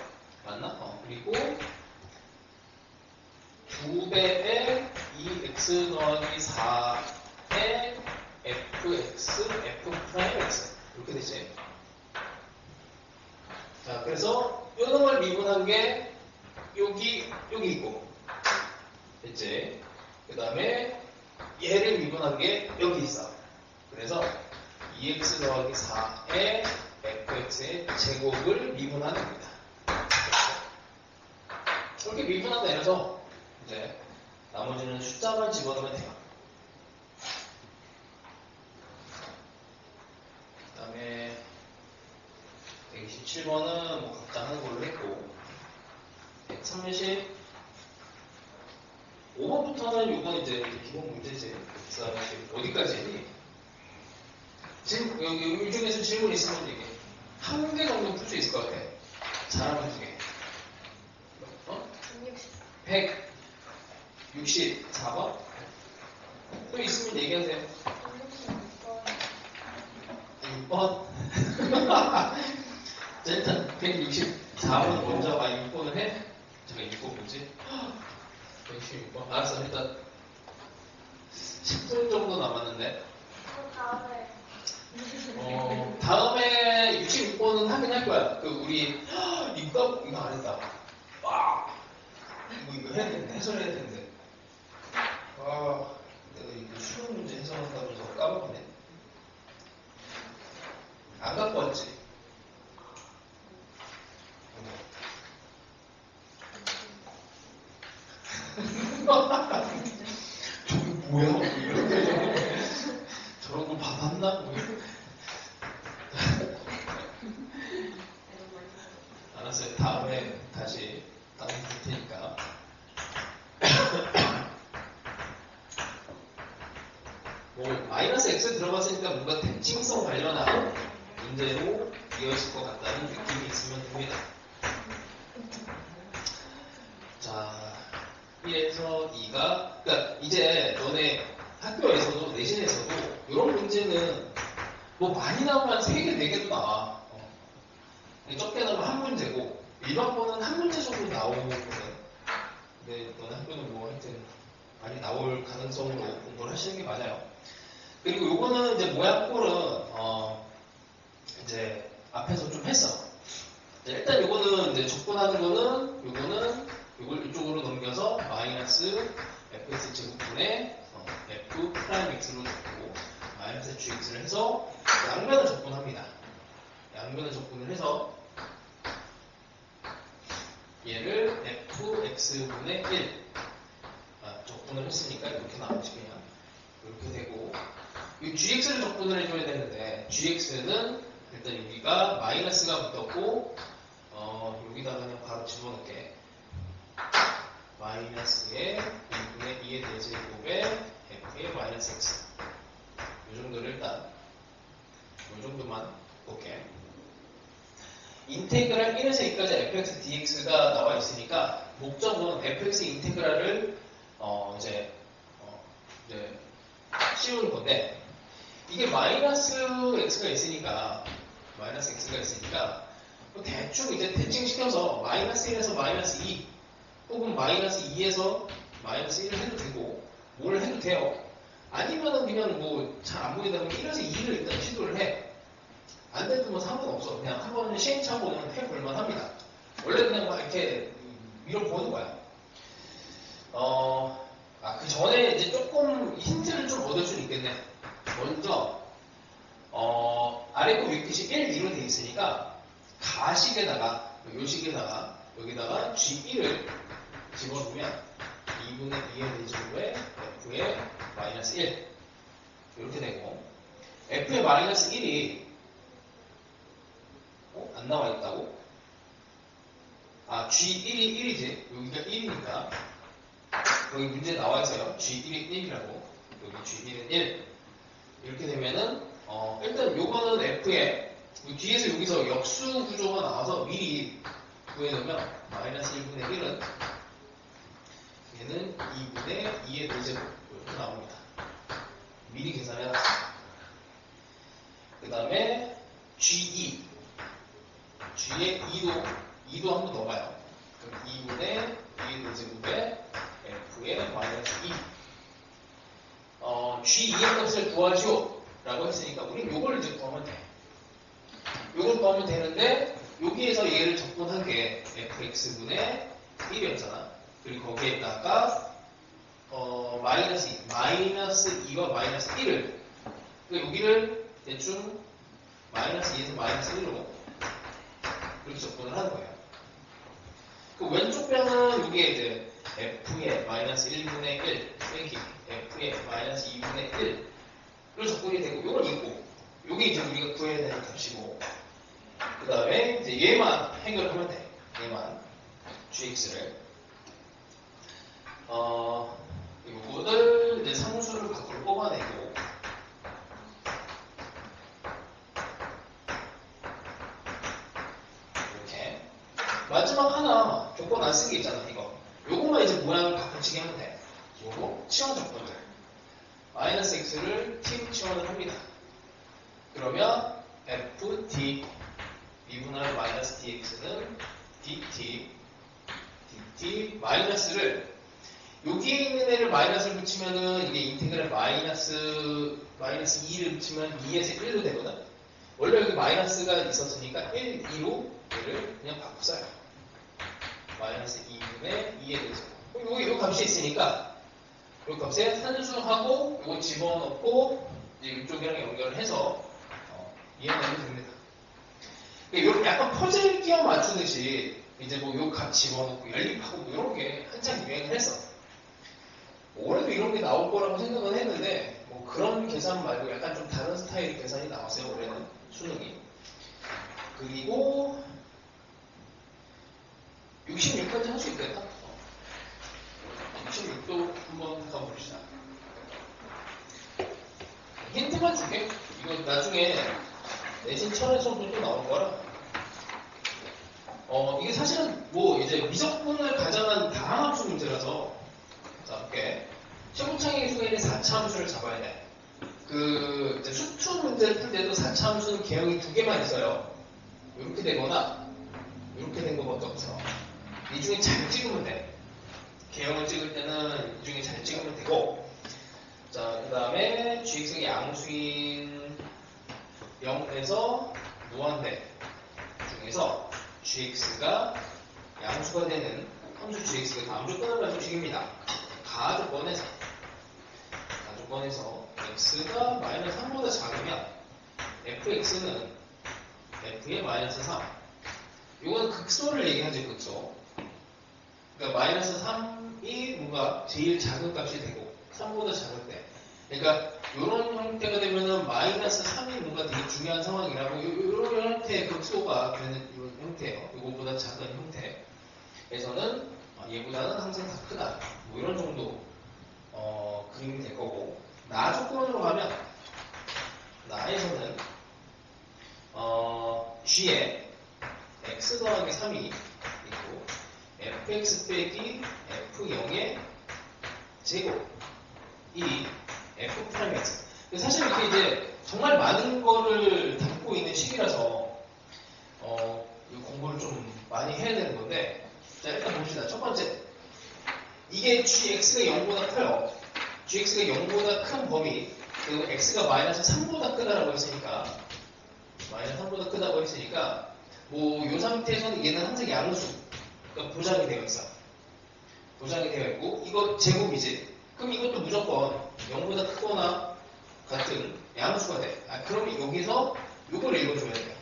맞나? 그리고 2배의 2x 더하기 4의 fx, f'x 이렇게 되지. 자, 그래서 이런 걸 미분한 게 여기 있고 됐지? 그 다음에 얘를 미분한 게 여기 있어. 그래서 2x 더하기 4의 fx의 제곱을 미분하는 겁니다. 이렇게 미분하다 내려서 이제 나머지는 숫자만 집어넣으면 돼요. 그 다음에 127번은 뭐 각자 하는 걸로 했고 135번부터는 이건 이제 기본 문제지. 어디까지? 지금 여기 중에서 질문 있으면 이게 한 개 정도 풀 수 있을 것 같아. 잘하면 2개. 164번? 또 있으면 얘기하세요. 6번? 자, 일단 164번 먼저 6번을 해? 잠깐 6번 뭐지? 166번? 알았어. 일단 10분 정도 남았는데 다음에 66번은 하긴 할 거야. 우리 이거 안 했다. 와, 이거 해야 되는데, 해설해야 되는데. 아, 내가 이거 수능 문제 해설한다면서 까먹었네. 안 갖고 왔지? 저게 뭐야? 뭐 이렇게. 저런 걸 받았나? 뭐 이렇게. 알았어요. 다음에 다시 다음 볼 테니까. 뭐 마이너스 x 들어갔으니까 뭔가 특징성 관련한 문제로 이어질 것 같다는 느낌이 있으면 됩니다. 자, 1에서 2가 그러니까 이제 너네 학교에서도 내신에서도 이런 문제는 뭐 많이 나오면 3개, 4개도 나와. 적게 나오면 한 문제고 일반 거는 한 문제 정도 나오거든. 근데 너네 학교는 뭐 하여튼 많이 나올 가능성으로 공부를 하시는 게 맞아요. 그리고 요거는 이제 모양꼴은 이제 앞에서 좀 했어. 일단 요거는 이제 접근하는 거는 요걸 이쪽으로 넘겨서 마이너스 fx 제곱분의 f 프라임 x로 적고 마이너스 gx를 해서 양면을 접근합니다. 양면을 접근을 해서 얘를 fx분의 1 접근을 했으니까 이렇게 나오지 그냥 이렇게 되고 이 gx를 접근을 해줘야 되는데 gx는 일단 여기가 마이너스가 붙었고 여기다가 그냥 바로 집어넣게 마이너스의 2분의 2의 대제곱에 f의 마이너스 x 이 정도를 일단 이 정도만 볼게. 인테그랄 1에서 2까지 fx dx가 나와 있으니까 목적은 fx 인테그랄을 이제 씌우는 건데 이게 마이너스 x가 있으니까 뭐 대충 이제 대칭시켜서 마이너스 1에서 마이너스 2 혹은 마이너스 2에서 마이너스 1을 해도 되고 뭘 해도 돼요. 아니면은 그냥 뭐 잘 안 보이다 보면 1에서 2를 일단 시도를 해. 안 돼도 뭐 상관없어. 그냥 한 번은 시행착오는 해볼만 합니다. 원래 그냥 막 이렇게 밀어보는 거야. 그 전에 이제 조금 힌트를 좀 얻을 수 있겠네. 먼저, 아래 거 위끝이 1, 2로 되어 있으니까, 가식에다가, 요식에다가, 여기다가 G1을 집어넣으면, 2분의 2의 대제곱에 F의 마이너스 1. 이렇게 되고, F의 마이너스 1이, 안 나와 있다고? G1이 1이지. 여기가 1이니까. 여기 문제에 나와 있어요. G1이 1이라고. 여기 G1은 1. 이렇게 되면은, 일단 요거는 F에, 뒤에서 여기서 역수 구조가 나와서 미리 구해놓으면, 마이너스 1분의 1은, 얘는 2분의 2의 대제곱. 이렇게 나옵니다. 미리 계산해놨습니다. 그 다음에, G2. G에 2도 한번 넣어봐요. 그럼 2분의 2의 대제곱에 F의 마이너스 2. G2의 값을 구하시오. 라고 했으니까, 우린 요걸 이제 구하면 돼. 요걸 구하면 되는데, 여기에서 얘를 접근한 게 fx분의 1이었잖아. 그리고 거기에다가, 마이너스 2, 마이너스 2와 마이너스 1을, 그러니까 여기를 대충 마이너스 2에서 마이너스 1로 이렇게 접근을 하는 거예요. 그 왼쪽 변은 이게 이제 f의 마이너스 1분의 1 빼기 f의 마이너스 2분의 1로 접근이 되고 이건 있고 이게 이제 우리가 구해야 되는 값이고 그 다음에 이제 얘만 해결하면 돼. 얘만 gx를 요거를 이제 상수를 밖으로 뽑아내고 마지막 하나 조건 안 쓴 게 있잖아, 이거. 요거만 이제 모양을 바꿔치기 하면 돼. 요거 치환 조건을. 마이너스 x를 t로 치환을 합니다. 그러면 ft 미분할 마이너스 dx는 dt 마이너스를 여기에 있는 애를 마이너스를 붙이면은 이게 인테그랄 마이너스 2를 붙이면 2에서 1로 되거든. 원래 여기 마이너스가 있었으니까 1, 2로 얘를 그냥 바꿔 써요. 마이너스 2분의 2에 대해서 요 값이 있으니까 요 값에 산수하고 요거 집어넣고 이제 이쪽이랑 연결을 해서 이해하면 됩니다. 그러니까 약간 퍼즐 끼워 맞추듯이 이제 뭐 요 값 집어넣고 연립하고 뭐 이런 게 한참 유행을 했어. 올해도 이런 게 나올 거라고 생각은 했는데 뭐 그런 계산 말고 약간 좀 다른 스타일의 계산이 나왔어요. 올해는 수능이. 그리고 66까지 할 수 있겠다. 66도 한번 가봅시다. 힌트만 줄게. 이거 나중에 내신 철에서도 또 나올 거라. 이게 사실은 뭐 이제 미적분을 가정한 다항함수 문제라서 자, 볼게. 최고창의 수에는 4차 함수를 잡아야 돼. 이제 수투 문제를 풀 때도 4차 함수는 개형이 2개만 있어요. 이렇게 되거나 이렇게 된 거밖에 없어. 이 중에 잘 찍으면 돼. 개형을 찍을 때는 이 중에 잘 찍으면 되고. 자, 그 다음에 gx의 양수인 0에서 무한대 중에서 gx가 양수가 되는 함수 gx가 다음 조건을 가진 식입니다. 가조건에서 x가 마이너스 3보다 작으면 fx는 f의 마이너스 3. 이건 극소를 얘기하죠, 극소. 그러니까 마이너스 3이 뭔가 제일 작은 값이 되고 3보다 작을 때. 그러니까 이런 형태가 되면은 마이너스 3이 뭔가 되게 중요한 상황이라고 이런 형태의 극소가 되는 이런 형태예요. 이거보다 작은 형태에서는 얘보다는 항상 다 크다. 뭐 이런 정도 그림이 될 거고. 나 조건으로 가면 나에서는 g에 x 더하기 3이 있고 fx 빼기 f0의 제곱 이 f'(x). 사실 이렇게 이제 정말 많은 거를 담고 있는 식이라서 이 공부를 좀 많이 해야 되는 건데, 자 일단 봅시다. 첫 번째, 이게 gx가 0보다 커요. gx가 0보다 큰 범위, 그리고 x가 마이너스 3보다 크다라고 했으니까 뭐 이 상태에서는 얘는 항상 양수, 그러니까 보장이 되어 있어. 보장이 되어 있고 이거 제곱이지. 그럼 이것도 무조건 0보다 크거나 같은 양수가 돼. 그럼 여기서 요걸 읽어줘야 돼요.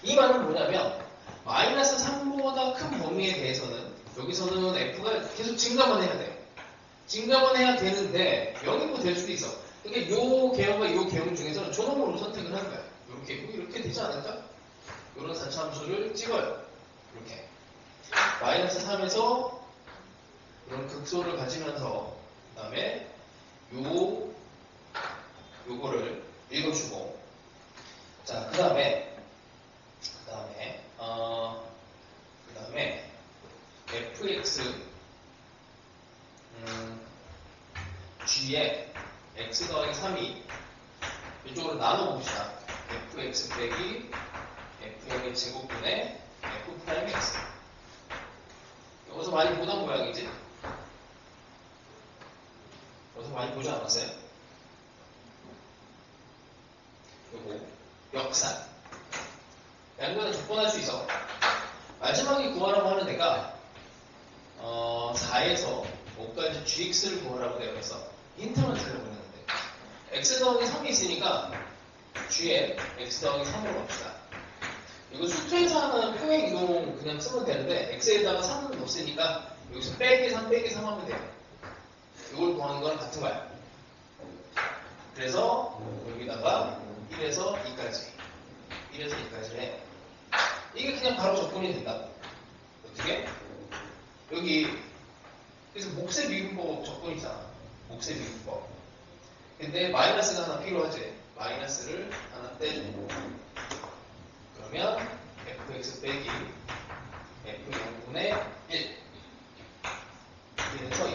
이 말은 뭐냐면 마이너스 3보다 큰 범위에 대해서는 여기서는 f가 계속 증가만 해야 돼요. 증가만 해야 되는데 0이고 될 수도 있어. 그러니까 요 개형과 요 개형 중에서는 존엄으로 선택을 하는 거야. 이렇게 되지 않을까? 이런 4차 함수를 찍어요. 이렇게 마이너스 3에서 이런 극소를 가지면서 그 다음에 요거를 읽어주고, 자 그 다음에 fx g에 x 더하기 3이 이쪽으로 나눠봅시다. fx 빼기 f의 제곱분의 f'x. 여기서 많이 보던 모양이지? 여기서 많이 보지 않았어요? 요거 역산. 양변을 접근할 수 있어. 마지막에 구하라고 하는 애가 4에서 5까지 gx를 구하라고 되어 있어. 힌트만 들려보냈는데 x 더하기 3이 있으니까 g에 x 더하기 3으로 갑시다. 이거 수투에서 하는 평행 이동 그냥 쓰면 되는데 x에다가 3은 없으니까 여기서 빼기 3 하면 돼요. 이걸 구하는 거랑 같은 거야. 그래서 여기다가 1에서 2까지 해. 이게 그냥 바로 접근이 된다. 어떻게? 여기 그래서 몫의 미분법 접근 있잖아. 몫의 미분법. 근데 마이너스가 하나 필요하지. 마이너스를 하나 떼주고 그러면 fx 빼기 f0분의 1 이래서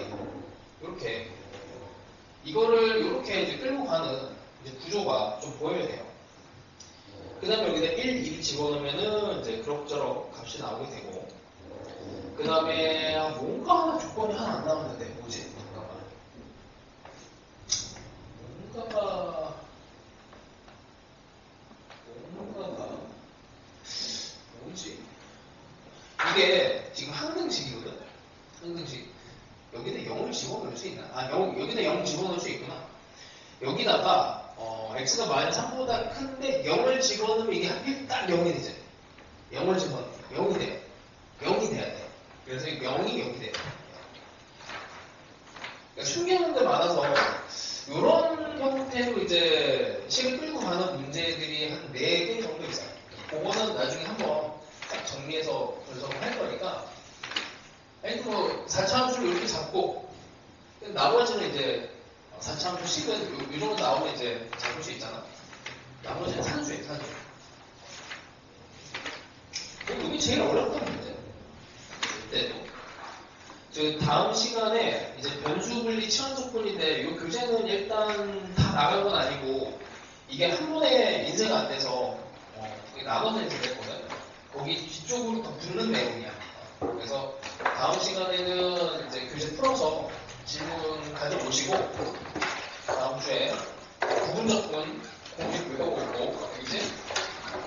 이렇게 이거를 이렇게 이제 끌고 가는 이제 구조가 좀 보여야 돼요. 그 다음에 여기다 1, 2를 집어넣으면은 이제 그럭저럭 값이 나오게 되고, 그 다음에 뭔가 하나 조건이 하나 안 나왔는데 뭐지? 뭔가가 뭐지? 이게 지금 항등식이거든? 항등식. 여기다 0을 집어넣을 수 있나? 여기다 0 집어넣을 수 있구나. 여기다가 x가 마이너스 3보다 큰데 0을 집어넣으면 이게 하필 딱 0이 되죠. 0을 집어넣으면 0이 돼요. 0이 돼야 돼. 그래서 0이 0이 돼요. 그러니까 숨겨놓은 게 많아서 이런 형태로 이제 식을 끌고 가는 문제들이 한 4개 정도 있어요. 그거는 나중에 한번 딱 정리해서 분석을 할 거니까 일단 뭐 4차 함수를 이렇게 잡고 나머지는 이제 4차 함수 식은 이 정도 나오면 이제 잡을 수 있잖아. 나머지는 산수예요, 산수. 이게 제일 어렵던 문제. 그때도. 저 다음 시간에 이제 변수 분리 치환 조건인데 이 교재는 일단 다 나간 건 아니고 이게 한 번에 인쇄가 안 돼서 나눠서 인쇄했거든. 거기 뒤쪽으로 더 붙는 내용이야. 그래서 다음 시간에는 이제 교재 풀어서 질문 가져오시고 다음 주에 부분 접근 공식 읽어보고 이제